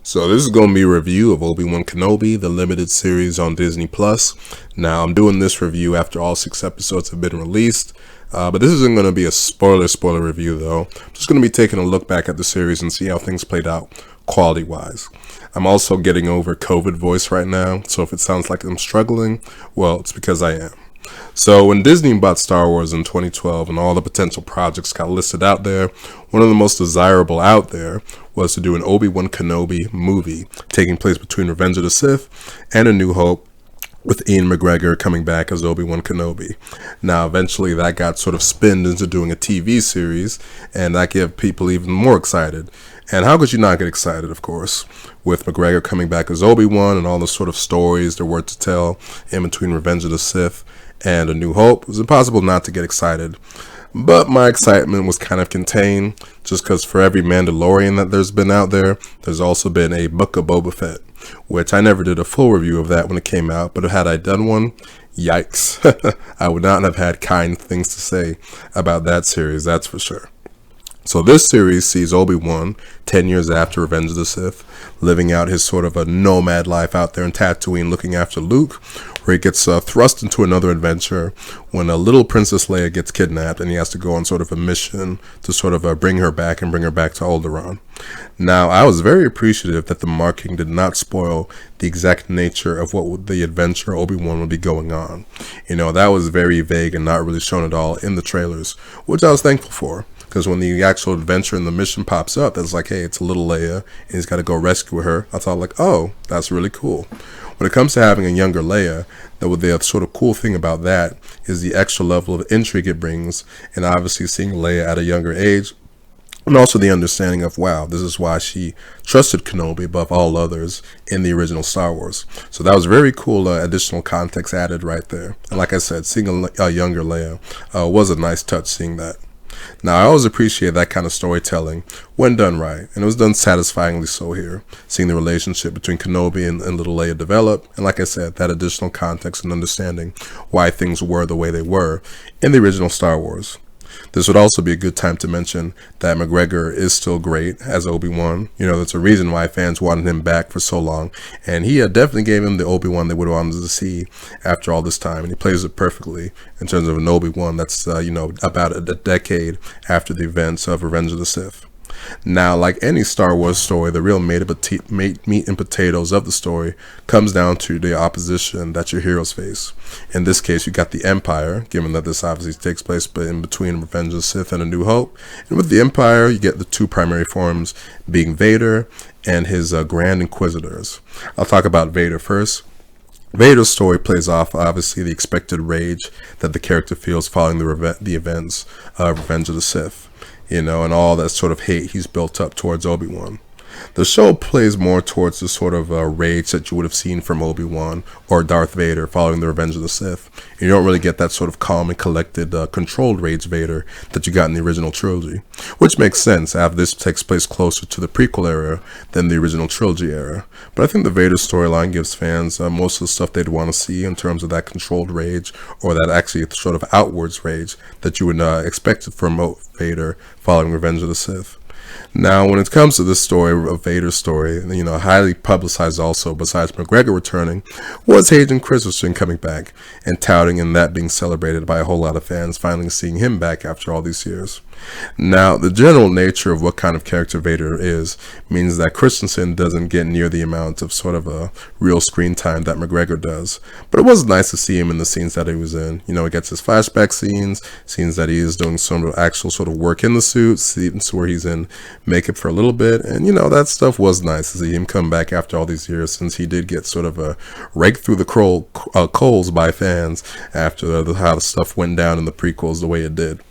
So this is going to be a review of Obi-Wan Kenobi, the limited series on Disney+. Now, I'm doing this review after all 6 episodes have been released, but this isn't going to be a spoiler review, though. I'm just going to be taking a look back at the series and see how things played out quality-wise. I'm also getting over COVID voice right now, so if it sounds like I'm struggling, well, it's because I am. So when Disney bought Star Wars in 2012 and all the potential projects got listed out there, one of the most desirable out there was to do an Obi-Wan Kenobi movie taking place between Revenge of the Sith and A New Hope, with Ian McGregor coming back as Obi-Wan Kenobi. Now, eventually that got sort of spinned into doing a TV series, and that gave people even more excited. And how could you not get excited, of course, with McGregor coming back as Obi-Wan and all the sort of stories there were to tell in between Revenge of the Sith and A New Hope? It was impossible not to get excited. But my excitement was kind of contained, just because for every Mandalorian that there's been out there, there's also been a Book of Boba Fett, which I never did a full review of that when it came out, but had I done one, yikes, I would not have had kind things to say about that series, that's for sure. So this series sees Obi-Wan 10 years after Revenge of the Sith, living out his sort of a nomad life out there in Tatooine looking after Luke, where he gets thrust into another adventure when a little Princess Leia gets kidnapped and he has to go on sort of a mission to sort of bring her back to Alderaan. Now, I was very appreciative that the marketing did not spoil the exact nature of what the adventure Obi-Wan would be going on. You know, that was very vague and not really shown at all in the trailers, which I was thankful for. Because when the actual adventure and the mission pops up, that's like, hey, it's a little Leia, and he's got to go rescue her. I thought, like, oh, that's really cool. When it comes to having a younger Leia, the sort of cool thing about that is the extra level of intrigue it brings, and obviously seeing Leia at a younger age, and also the understanding of, wow, this is why she trusted Kenobi above all others in the original Star Wars. So that was very cool additional context added right there. And like I said, seeing a younger Leia was a nice touch, seeing that. Now, I always appreciate that kind of storytelling when done right, and it was done satisfyingly so here, seeing the relationship between Kenobi and little Leia develop, and like I said, that additional context and understanding why things were the way they were in the original Star Wars. This would also be a good time to mention that McGregor is still great as Obi-Wan. You know, that's a reason why fans wanted him back for so long. And he definitely gave him the Obi-Wan they would have wanted to see after all this time. And he plays it perfectly in terms of an Obi-Wan that's, about a decade after the events of Revenge of the Sith. Now, like any Star Wars story, the real meat and potatoes of the story comes down to the opposition that your heroes face. In this case, you got the Empire, given that this obviously takes place in between Revenge of the Sith and A New Hope. And with the Empire, you get the two primary forms being Vader and his Grand Inquisitors. I'll talk about Vader first. Vader's story plays off, obviously, the expected rage that the character feels following the events of Revenge of the Sith. You know, and all that sort of hate he's built up towards Obi-Wan. The show plays more towards the sort of rage that you would have seen from Obi-Wan or Darth Vader following the Revenge of the Sith. You don't really get that sort of calm and collected, controlled rage Vader that you got in the original trilogy, which makes sense after this takes place closer to the prequel era than the original trilogy era. But I think the Vader storyline gives fans most of the stuff they'd want to see in terms of that controlled rage, or that actually sort of outwards rage that you would expect from Vader following Revenge of the Sith. Now, when it comes to this story of Vader's story, you know, highly publicized also, besides McGregor returning, was Hayden Christensen coming back and touting, and that being celebrated by a whole lot of fans finally seeing him back after all these years. Now, the general nature of what kind of character Vader is means that Christensen doesn't get near the amount of sort of a real screen time that McGregor does. But it was nice to see him in the scenes that he was in. You know, he gets his flashback scenes that he is doing some actual sort of work in the suit, scenes where he's in makeup for a little bit. And, you know, that stuff was nice to see him come back after all these years, since he did get sort of raked through the coals by fans after how the stuff went down in the prequels the way it did.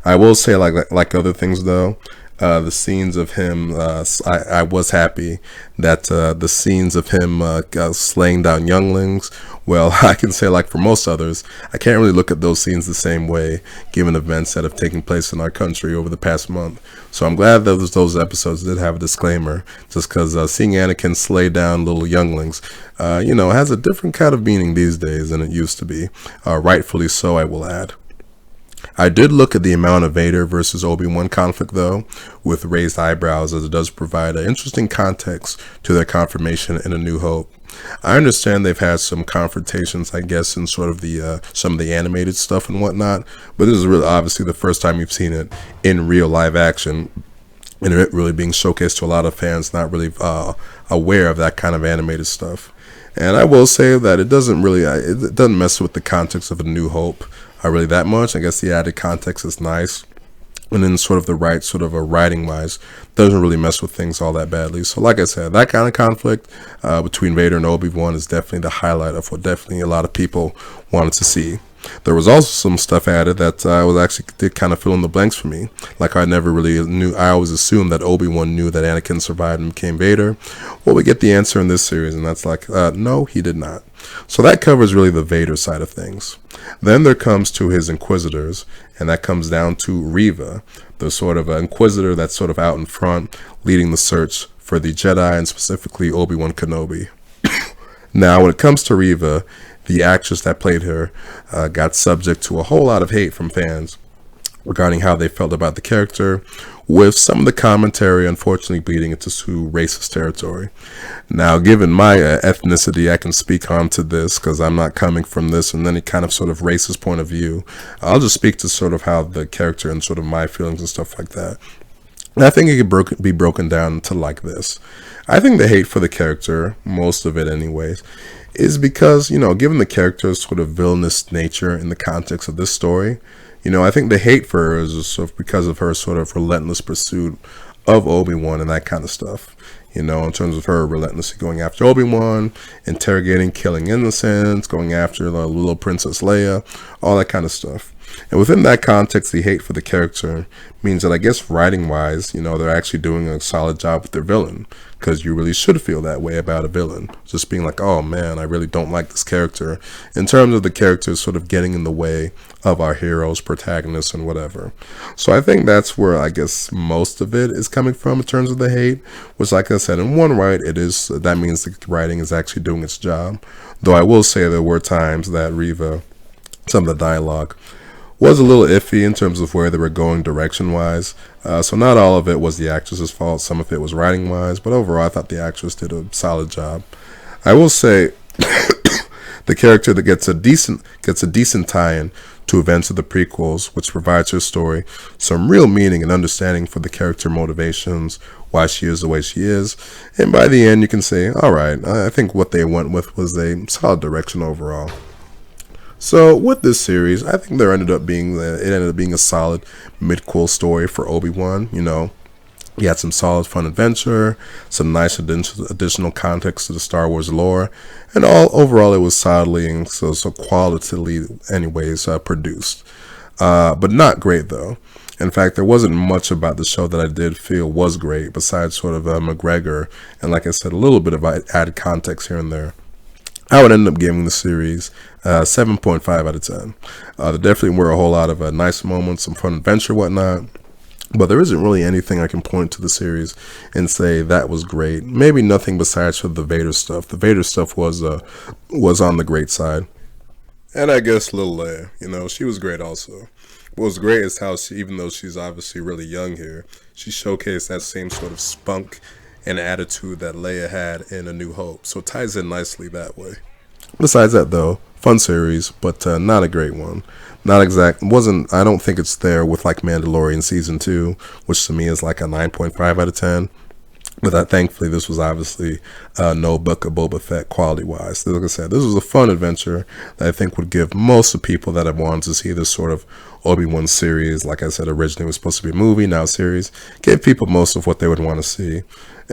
I will say, like other things though, the scenes of him, I was happy that the scenes of him slaying down younglings, well, I can say, like for most others, I can't really look at those scenes the same way, given events that have taken place in our country over the past month. So I'm glad that those episodes did have a disclaimer, just because seeing Anakin slay down little younglings, has a different kind of meaning these days than it used to be. Rightfully so, I will add. I did look at the amount of Vader versus Obi-Wan conflict though, with raised eyebrows, as it does provide an interesting context to their confirmation in A New Hope. I understand they've had some confrontations, I guess, in sort of the some of the animated stuff and whatnot, but this is really obviously the first time you've seen it in real live action, and it really being showcased to a lot of fans not really aware of that kind of animated stuff. And I will say that it doesn't mess with the context of A New Hope really that much. I guess the added context is nice, and then sort of the right sort of a writing wise doesn't really mess with things all that badly. So like I said, that kind of conflict between Vader and Obi-Wan is definitely the highlight of what definitely a lot of people wanted to see. There was also some stuff added that did kind of fill in the blanks for me. Like I never really knew. I always assumed that Obi-Wan knew that Anakin survived and became Vader. Well, we get the answer in this series, and that's like, no, he did not. So that covers really the Vader side of things. Then there comes to his Inquisitors, and that comes down to Reva, the sort of Inquisitor that's sort of out in front, leading the search for the Jedi, and specifically Obi-Wan Kenobi. Now, when it comes to Reva, the actress that played her got subject to a whole lot of hate from fans regarding how they felt about the character, with some of the commentary unfortunately bleeding into racist territory. Now, given my ethnicity, I can speak on to this because I'm not coming from this and any kind of sort of racist point of view. I'll just speak to sort of how the character and sort of my feelings and stuff like that. And I think it could be broken down to like this. I think the hate for the character, most of it anyways, is because, given the character's sort of villainous nature in the context of this story, I think the hate for her is sort of because of her sort of relentless pursuit of Obi-Wan and that kind of stuff. In terms of her relentlessly going after Obi-Wan, interrogating, killing innocents, going after the little Princess Leia, all that kind of stuff. And within that context, the hate for the character means that I guess writing-wise, they're actually doing a solid job with their villain, because you really should feel that way about a villain. Just being like, oh man, I really don't like this character, in terms of the character sort of getting in the way of our heroes, protagonists, and whatever. So I think that's where I guess most of it is coming from in terms of the hate, which, like I said, in one right, that means the writing is actually doing its job. Though I will say there were times that Reva, some of the dialogue, was a little iffy in terms of where they were going direction-wise. So not all of it was the actress's fault. Some of it was writing-wise. But overall, I thought the actress did a solid job. I will say the character that gets a decent tie-in to events of the prequels, which provides her story some real meaning and understanding for the character motivations, why she is the way she is. And by the end, you can say, all right, I think what they went with was a solid direction overall. So with this series, I think it ended up being a solid mid-quel story for Obi-Wan. You had some solid fun adventure, some nice additional context to the Star Wars lore, and overall it was solidly and so qualitatively anyways produced. But not great though. In fact, there wasn't much about the show that I did feel was great, besides sort of McGregor and, like I said, a little bit of added context here and there. I would end up giving the series 7.5 out of 10. There definitely were a whole lot of nice moments, some fun adventure, whatnot. But there isn't really anything I can point to the series and say that was great. Maybe nothing besides for the Vader stuff. The Vader stuff was on the great side. And I guess little Leia, she was great also. What was great is how even though she's obviously really young here, she showcased that same sort of spunk and attitude that Leia had in A New Hope. So it ties in nicely that way. Besides that though, fun series, but not a great one. I don't think it's there with like Mandalorian Season 2, which to me is like a 9.5 out of 10. But thankfully, this was obviously no Book of Boba Fett quality-wise. Like I said, this was a fun adventure that I think would give most of the people that have wanted to see this sort of Obi-Wan series, like I said, originally it was supposed to be a movie, now a series, gave people most of what they would want to see.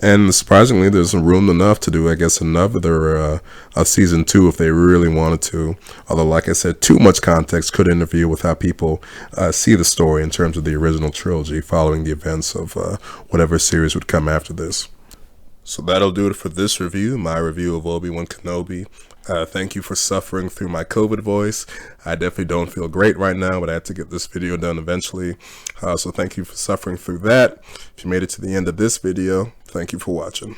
And surprisingly, there's room enough to do, I guess, another Season 2 if they really wanted to. Although, like I said, too much context could interfere with how people see the story in terms of the original trilogy following the events of whatever series would come after this. So that'll do it for this review, my review of Obi-Wan Kenobi. Thank you for suffering through my COVID voice. I definitely don't feel great right now, but I had to get this video done eventually. So thank you for suffering through that. If you made it to the end of this video, thank you for watching.